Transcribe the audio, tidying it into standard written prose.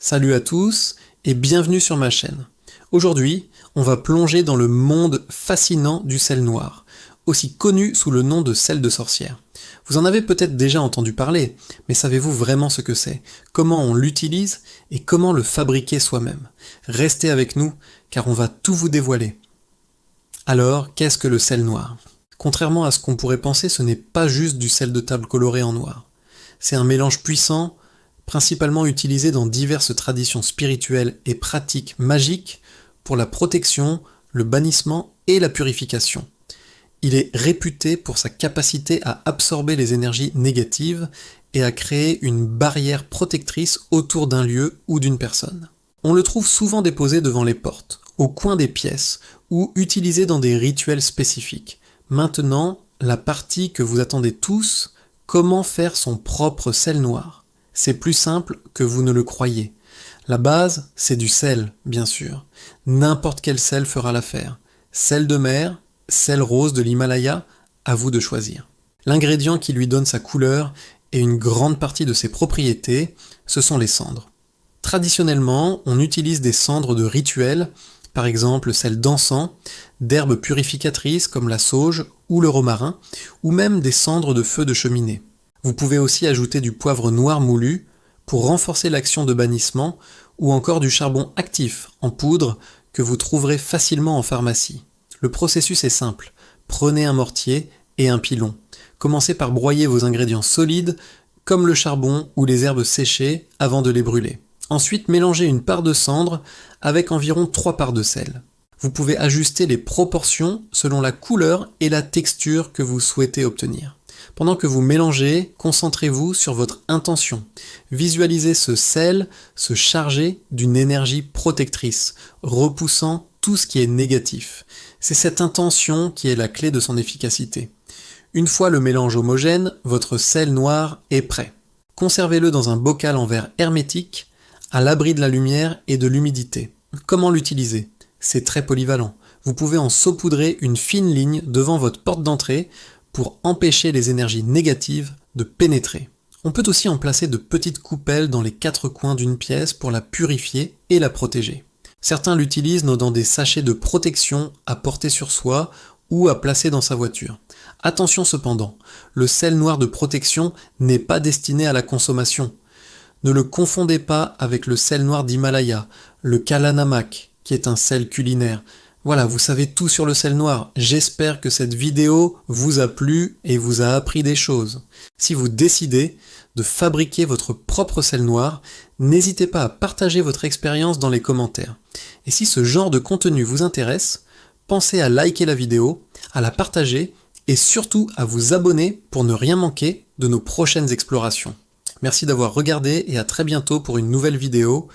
Salut à tous et bienvenue sur ma chaîne. Aujourd'hui, on va plonger dans le monde fascinant du sel noir, aussi connu sous le nom de sel de sorcière. Vous en avez peut-être déjà entendu parler, mais savez-vous vraiment ce que c'est, comment on l'utilise et comment le fabriquer soi-même? Restez avec nous car on va tout vous dévoiler. Alors, qu'est-ce que le sel noir? Contrairement à ce qu'on pourrait penser, ce n'est pas juste du sel de table coloré en noir. C'est un mélange puissant, principalement utilisé dans diverses traditions spirituelles et pratiques magiques pour la protection, le bannissement et la purification. Il est réputé pour sa capacité à absorber les énergies négatives et à créer une barrière protectrice autour d'un lieu ou d'une personne. On le trouve souvent déposé devant les portes, au coin des pièces ou utilisé dans des rituels spécifiques. Maintenant, la partie que vous attendez tous, comment faire son propre sel noir? C'est plus simple que vous ne le croyez. La base, c'est du sel, bien sûr. N'importe quel sel fera l'affaire. Sel de mer, sel rose de l'Himalaya, à vous de choisir. L'ingrédient qui lui donne sa couleur et une grande partie de ses propriétés, ce sont les cendres. Traditionnellement, on utilise des cendres de rituel, par exemple celles d'encens, d'herbes purificatrices comme la sauge ou le romarin, ou même des cendres de feu de cheminée. Vous pouvez aussi ajouter du poivre noir moulu pour renforcer l'action de bannissement ou encore du charbon actif en poudre que vous trouverez facilement en pharmacie. Le processus est simple. Prenez un mortier et un pilon. Commencez par broyer vos ingrédients solides comme le charbon ou les herbes séchées avant de les brûler. Ensuite, mélangez une part de cendre avec environ 3 parts de sel. Vous pouvez ajuster les proportions selon la couleur et la texture que vous souhaitez obtenir. Pendant que vous mélangez, concentrez-vous sur votre intention. Visualisez ce sel se charger d'une énergie protectrice, repoussant tout ce qui est négatif. C'est cette intention qui est la clé de son efficacité. Une fois le mélange homogène, votre sel noir est prêt. Conservez-le dans un bocal en verre hermétique, à l'abri de la lumière et de l'humidité. Comment l'utiliser? C'est très polyvalent. Vous pouvez en saupoudrer une fine ligne devant votre porte d'entrée pour empêcher les énergies négatives de pénétrer. On peut aussi en placer de petites coupelles dans les 4 coins d'une pièce pour la purifier et la protéger. Certains l'utilisent dans des sachets de protection à porter sur soi ou à placer dans sa voiture. Attention cependant, le sel noir de protection n'est pas destiné à la consommation. Ne le confondez pas avec le sel noir d'Himalaya, le Kalanamak, qui est un sel culinaire. Voilà, vous savez tout sur le sel noir. J'espère que cette vidéo vous a plu et vous a appris des choses. Si vous décidez de fabriquer votre propre sel noir, n'hésitez pas à partager votre expérience dans les commentaires. Et si ce genre de contenu vous intéresse, pensez à liker la vidéo, à la partager et surtout à vous abonner pour ne rien manquer de nos prochaines explorations. Merci d'avoir regardé et à très bientôt pour une nouvelle vidéo.